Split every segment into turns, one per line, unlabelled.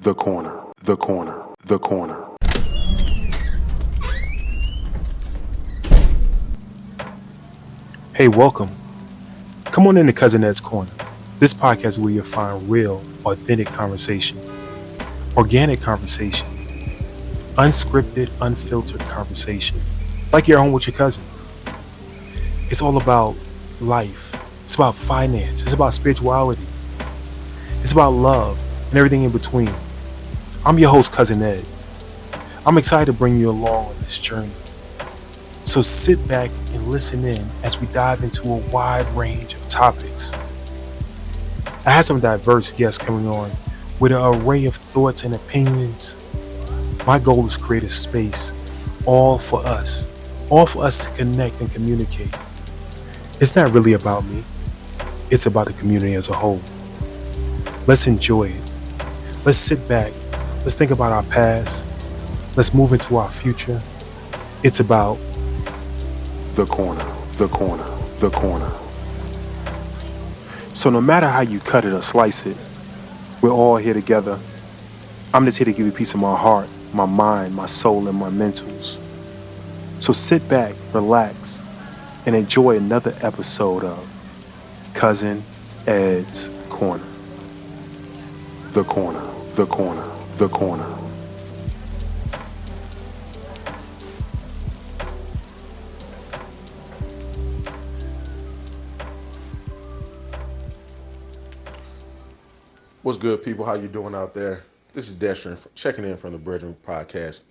The corner, the corner, the corner.
Hey, welcome. Come on into Cousin Ed's Corner. This podcast is where you'll find real, authentic conversation, organic conversation, unscripted, unfiltered conversation, like you're home with your cousin. It's all about life. It's about finance. It's about spirituality. It's about love and everything in between. I'm your host, Cousin Ed. I'm excited to bring you along on this journey. So sit back and listen in as we dive into a wide range of topics. I have some diverse guests coming on with an array of thoughts and opinions. My goal is to create a space all for us to connect and communicate. It's not really about me. It's about the community as a whole. Let's enjoy it. Let's sit back. Let's think about our past. Let's move into our future. It's about
the corner, the corner, the corner. So no matter how you cut it or slice it, we're all here together. I'm just here to give you a piece of my heart, my mind, my soul, and my mentals. So sit back, relax, and enjoy another episode of Cousin Ed's Corner. The corner, the corner, the corner.
What's good, people? How you doing out there? This is Destrin checking in from the Brethren Podcast.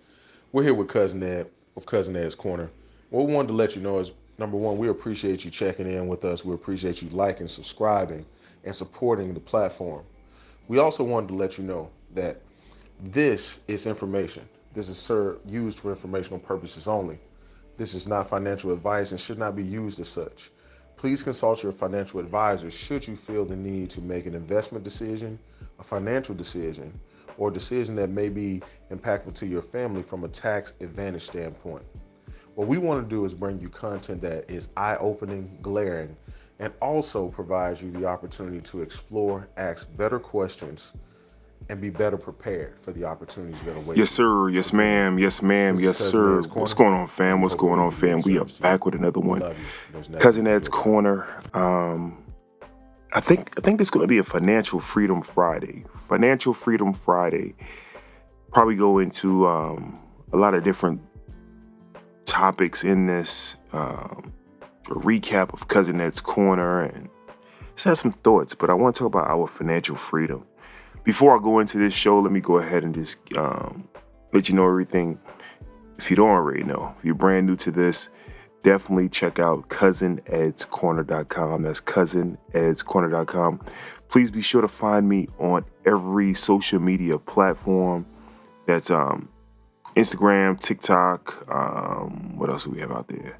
We're here with Cousin Ed of Cousin Ed's Corner. What we wanted to let you know is, number one, we appreciate you checking in with us. We appreciate you liking, subscribing, and supporting the platform. We also wanted to let you know that this is information. This is used for informational purposes only. This is not financial advice and should not be used as such. Please consult your financial advisor should you feel the need to make an investment decision, a financial decision, or a decision that may be impactful to your family from a tax advantage standpoint. What we want to do is bring you content that is eye-opening, glaring, and also provides you the opportunity to explore, ask better questions, and be better prepared for the opportunities that await.
Yes, sir. Yes, ma'am. Yes, ma'am. Yes, sir. What's going on, fam? What's going on, fam? We are back with another one. Cousin Ed's Corner. I think this is going to be a Financial Freedom Friday. Financial Freedom Friday. Probably go into a lot of different topics in this. A recap of Cousin Ed's Corner and just have some thoughts. But I want to talk about our financial freedom. Before I go into this show, let me go ahead and just let you know everything. If you don't already know, if you're brand new to this, definitely check out cousinedscorner.com. That's cousinedscorner.com. Please be sure to find me on every social media platform. That's Instagram, TikTok. What else do we have out there?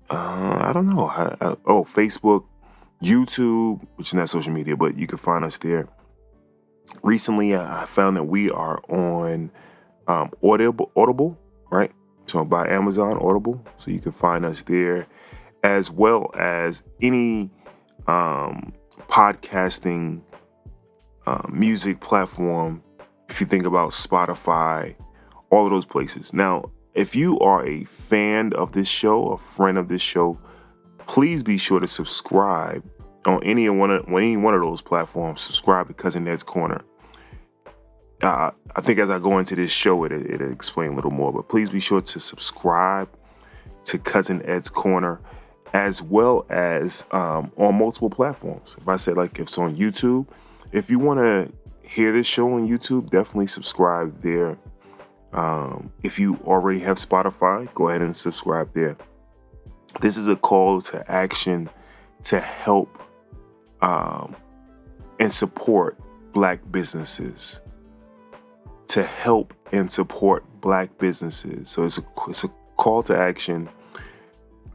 I don't know. Facebook, YouTube, which is not social media, but you can find us there. Recently, I found that we are on Audible, right? So by Amazon Audible, so you can find us there, as well as any podcasting music platform. If you think about Spotify, all of those places. Now, if you are a fan of this show, a friend of this show, please be sure to subscribe on any one of those platforms. Subscribe to Cousin Ed's Corner. I think as I go into this show, it'll explain a little more. But please be sure to subscribe to Cousin Ed's Corner, as well as on multiple platforms. If I said if it's on YouTube, if you want to hear this show on YouTube, definitely subscribe there. If you already have Spotify, go ahead and subscribe there. This is a call to action to help and support Black businesses. To help and support Black businesses. So it's a call to action.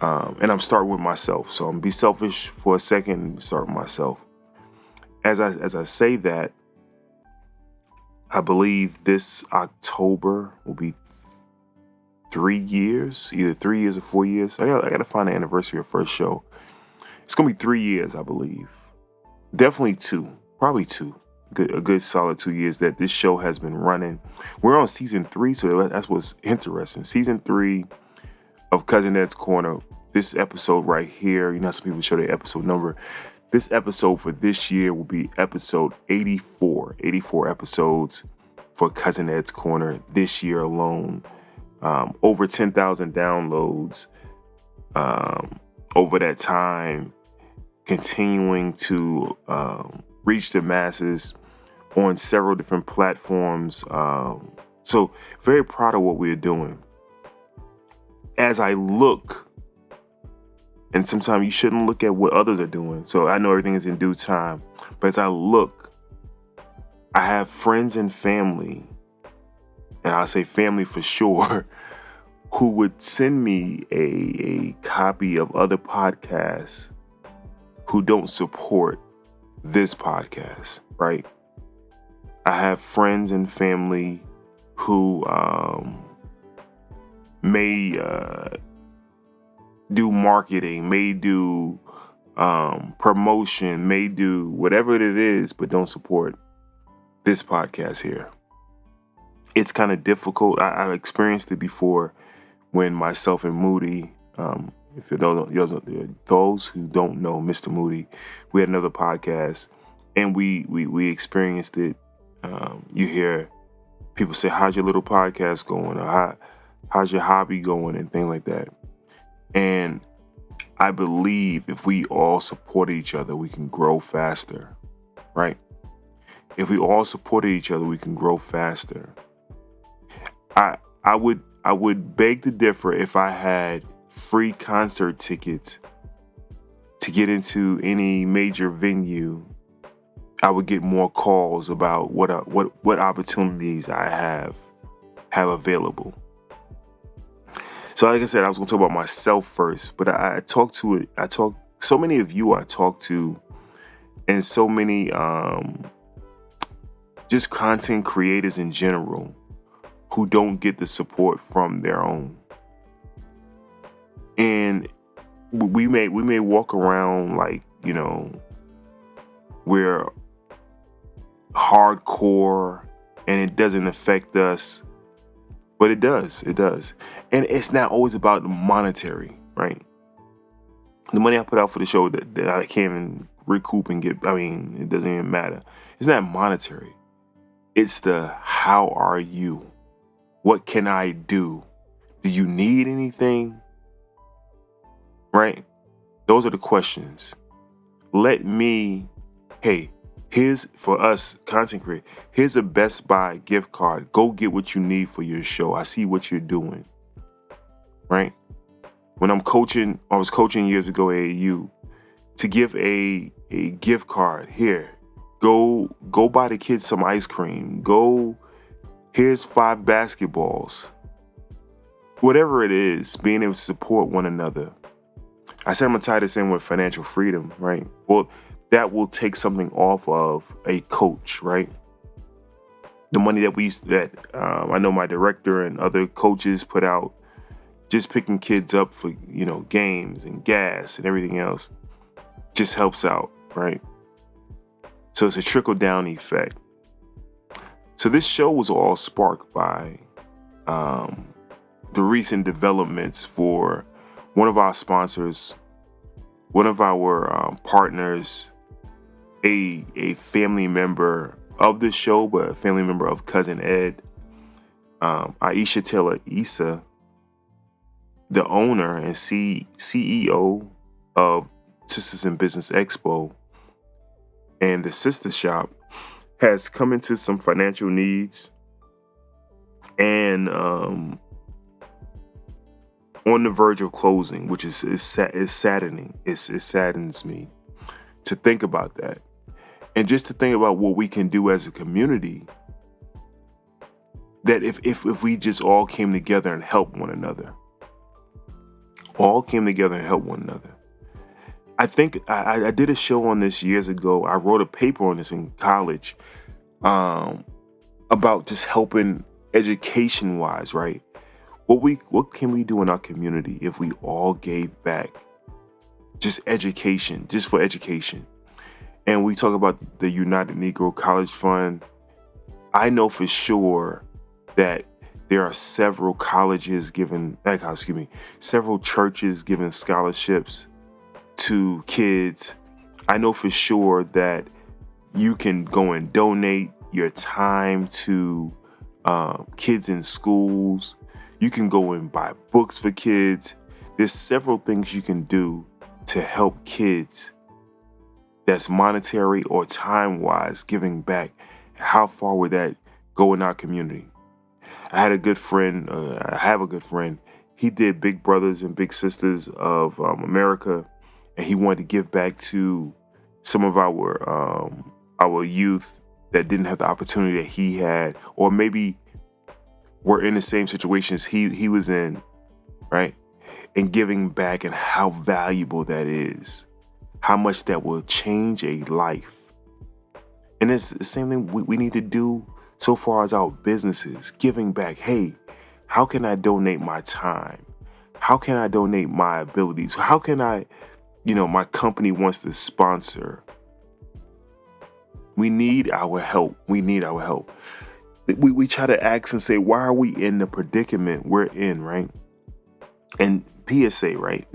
And I'm starting with myself. So I'm going to be selfish for a second and start with myself. As I say that, I believe this October will be 3 years, either 3 years or 4 years. I got to find the anniversary of first show. It's going to be 3 years, I believe. Definitely two, probably two. a good solid 2 years that this show has been running. We're on season 3, so that's what's interesting. Season 3 of Cousin Ed's Corner. This episode right here, some people show their episode number. This episode for this year will be episode 84. 84 episodes for Cousin Ed's Corner this year alone. Over 10,000 downloads over that time, continuing to reach the masses on several different platforms. So very proud of what we're doing. As I look, and sometimes you shouldn't look at what others are doing. So I know everything is in due time. But as I look, I have friends and family, and I'll say family for sure, who would send me a copy of other podcasts who don't support this podcast, right? I have friends and family who may do marketing, may do promotion, may do whatever it is, but don't support this podcast here. It's kind of difficult. I've experienced it before when myself and Moody, if you don't, those who don't know Mr. Moody, we had another podcast and we experienced it. You hear people say, "How's your little podcast going?" Or how's your hobby going, and things like that. And I believe if we all support each other, we can grow faster, right? If we all supported each other, we can grow faster. I would beg to differ if I had free concert tickets to get into any major venue. I would get more calls about what opportunities I have available. So like I said, I was going to talk about myself first, but I talk so many of you I talk to, and so many just content creators in general who don't get the support from their own. And we may walk around like, we're hardcore and it doesn't affect us. But it does. And it's not always about the monetary, right? The money I put out for the show that I can't even recoup and get, it doesn't even matter. It's not monetary. It's the how are you? What can I do? Do you need anything? Right? Those are the questions. Here's for us content creators. Here's a Best Buy gift card. Go get what you need for your show. I see what you're doing. Right? When I was coaching years ago at AAU, to give a gift card. Here, go buy the kids some ice cream. Here's 5 basketballs. Whatever it is, being able to support one another. I said I'm gonna tie this in with financial freedom, right? Well, that will take something off of a coach, right? The money that I know my director and other coaches put out, just picking kids up for, games and gas and everything else, just helps out, right? So it's a trickle-down effect. So this show was all sparked by the recent developments for one of our sponsors, one of our partners, a family member of the show, but a family member of Cousin Ed, Aisha Taylor Issah, the owner and CEO of Sistahs in Business Expo and the Sistah shop, has come into some financial needs and on the verge of closing, which is saddening. It saddens me to think about that. And just to think about what we can do as a community, that if we just all came together and helped one another. I think I did a show on this years ago. I wrote a paper on this in college about just helping education-wise, right? What can we do in our community if we all gave back? Just for education. and we talk about the United Negro College Fund, I know for sure that there are several colleges giving, several churches giving scholarships to kids. I know for sure that you can go and donate your time to kids in schools. You can go and buy books for kids. There's several things you can do to help kids that's monetary or time-wise giving back. How far would that go in our community? I have a good friend. He did Big Brothers and Big Sisters of America, and he wanted to give back to some of our youth that didn't have the opportunity that he had, or maybe were in the same situations he was in, right? And giving back, and how valuable that is, how much that will change a life. And it's the same thing we need to do so far as our businesses, giving back. Hey, how can I donate my time? How can I donate my abilities? How can I, my company wants to sponsor. We need our help. We try to ask and say, why are we in the predicament we're in, right? And PSA, right?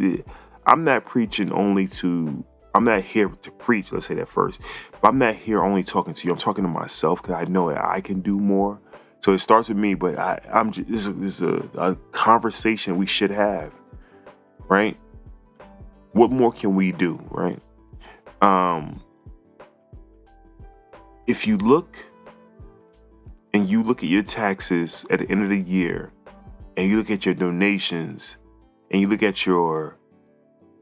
I'm not here to preach, let's say that first. But I'm not here only talking to you. I'm talking to myself, because I know that I can do more. So it starts with me, but this is a conversation we should have, right? What more can we do, right? If you look at your taxes at the end of the year, and you look at your donations, and you look at your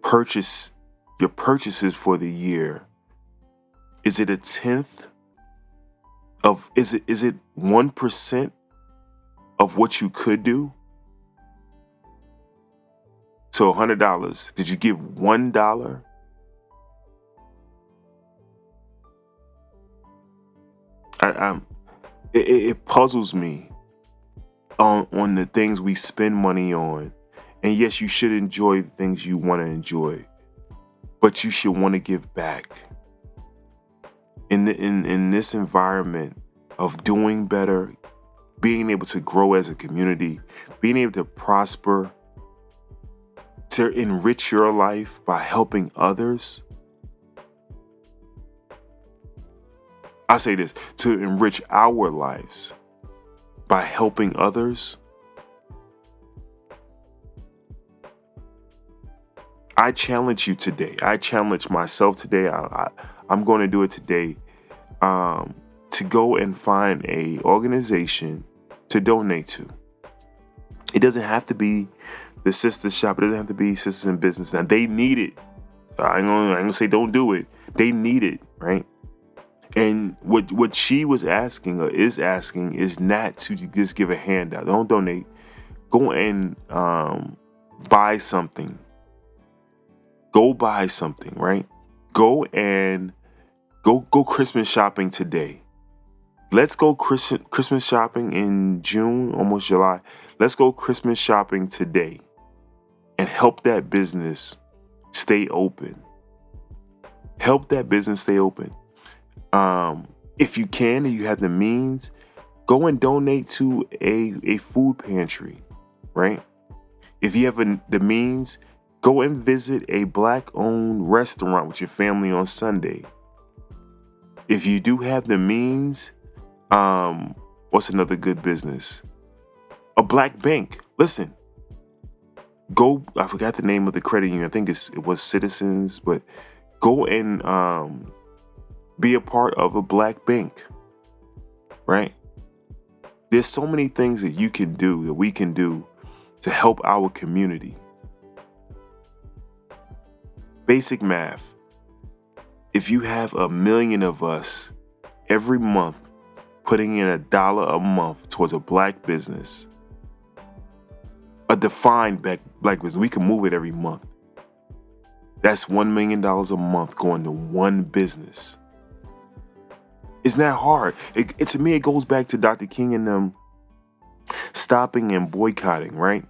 purchases for the year, is it 1% of what you could do? So $100, did you give $1? It puzzles me on the things we spend money on. And yes, you should enjoy the things you want to enjoy, but you should want to give back. In this environment of doing better, being able to grow as a community, being able to prosper, to enrich your life by helping others. I say this, to enrich our lives by helping others. I challenge you today. I challenge myself today. I'm going to do it today, to go and find a organization to donate to. It doesn't have to be the Sistah shop. It doesn't have to be Sisters in Business. Now, they need it. I ain't gonna say don't do it. They need it, right? And what she was asking, or is asking, is not to just give a handout. Don't donate. Go and buy something. Go buy something, right? Go Christmas shopping today. Let's go Christmas shopping in June, almost July. Let's go Christmas shopping today and help that business stay open. Help that business stay open. If you can, and you have the means, go and donate to a food pantry, right? If you have the means, go and visit a Black-owned restaurant with your family on Sunday. If you do have the means, what's another good business? A Black bank. Listen, go. I forgot the name of the credit union. I think it was Citizens, but go and be a part of a Black bank, right? There's so many things that you can do, that we can do, to help our community. Basic math. If you have 1 million of us every month putting in $1 a month towards a Black business, a defined Black business, we can move it every month. That's $1 million a month going to one business. It's not hard. To me, it goes back to Dr. King and them stopping and boycotting, right?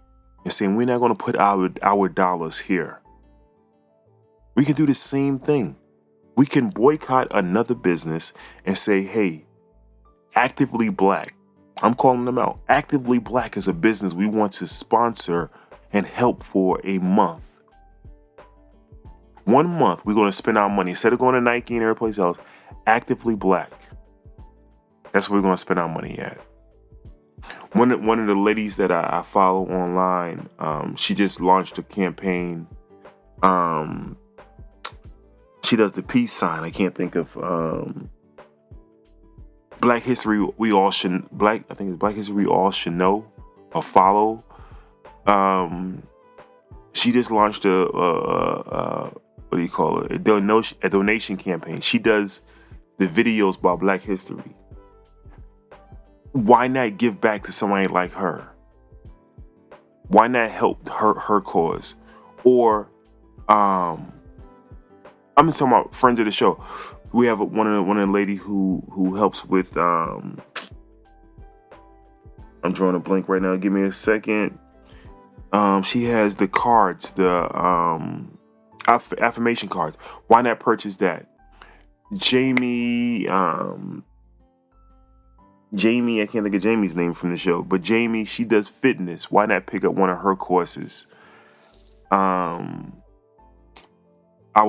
And saying, we're not going to put our dollars here. We can do the same thing. We can boycott another business and say, hey, Actively Black, I'm calling them out. Actively Black is a business we want to sponsor and help for a month. 1 month, we're going to spend our money. Instead of going to Nike and every place else, Actively Black. That's where we're going to spend our money at. One of the ladies that I follow online, she just launched a campaign. She does the peace sign. I can't think of Black History. We all should I think it's Black History. We all should know or follow. She just launched a what do you call it? A donation campaign. She does the videos about Black history. Why not give back to somebody like her? Why not help her cause? Or I'm just talking about friends of the show. We have one of the lady who helps with I'm drawing a blank right now. Give me a second. She has the cards, the affirmation cards. Why not purchase that? Jamie, I can't think of Jamie's name from the show, but Jamie, she does fitness. Why not pick up one of her courses? Our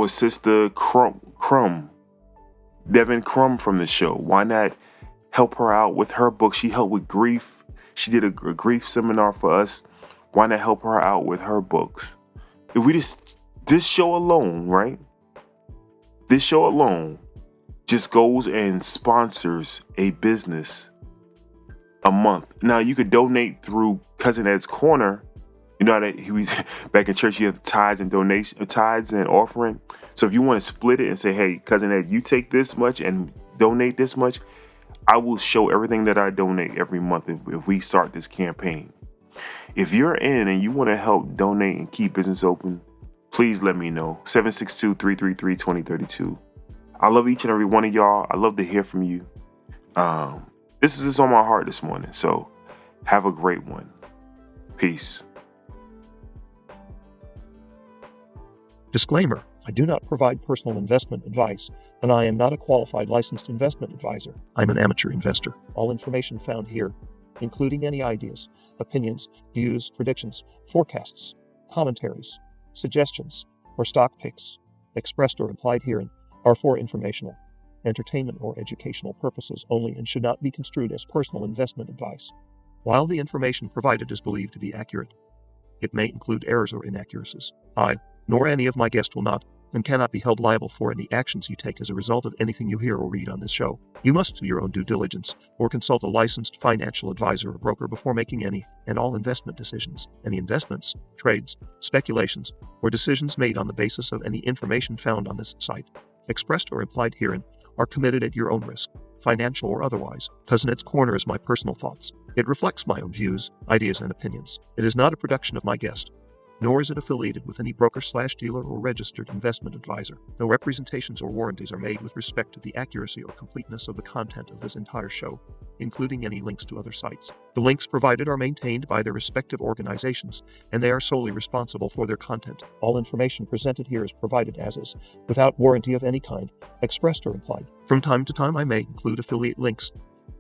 sister Crumb, Devin Crumb from the show. Why not help her out with her book? She helped with grief. She did a grief seminar for us. Why not help her out with her books? If we this show alone, right? This show alone just goes and sponsors a business a month. Now you could donate through Cousin Ed's Corner. You know that he was back in church. You have tithes and offering. So if you want to split it and say, "Hey, Cousin Ed, you take this much and donate this much," I will show everything that I donate every month if we start this campaign. If you're in and you want to help donate and keep business open, please let me know. 762-333-2032. I love each and every one of y'all. I love to hear from you. This is on my heart this morning. So have a great one. Peace.
Disclaimer: I do not provide personal investment advice, and I am not a qualified licensed investment advisor. I'm an amateur investor. All information found here, including any ideas, opinions, views, predictions, forecasts, commentaries, suggestions, or stock picks, expressed or implied herein, are for informational, entertainment, or educational purposes only and should not be construed as personal investment advice. While the information provided is believed to be accurate, it may include errors or inaccuracies. I, nor any of my guests, will not and cannot be held liable for any actions you take as a result of anything you hear or read on this show. You must do your own due diligence or consult a licensed financial advisor or broker before making any and all investment decisions. Any investments, trades, speculations, or decisions made on the basis of any information found on this site, expressed or implied herein, are committed at your own risk, financial or otherwise. Cousin Ed's Corner is my personal thoughts. It reflects my own views, ideas, and opinions. It is not a production of my guest, nor is it affiliated with any broker/dealer or registered investment advisor. No representations or warranties are made with respect to the accuracy or completeness of the content of this entire show, including any links to other sites. The links provided are maintained by their respective organizations, and they are solely responsible for their content. All information presented here is provided as is, without warranty of any kind, expressed or implied. From time to time, I may include affiliate links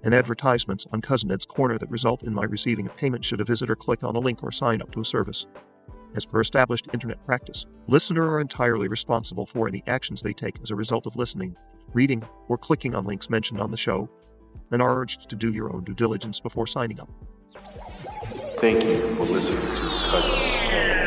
and advertisements on Cousin Ed's Corner that result in my receiving a payment should a visitor click on a link or sign up to a service. As per established internet practice, listeners are entirely responsible for any actions they take as a result of listening, reading, or clicking on links mentioned on the show, and are urged to do your own due diligence before signing up.
Thank you for listening to Cousin Ed.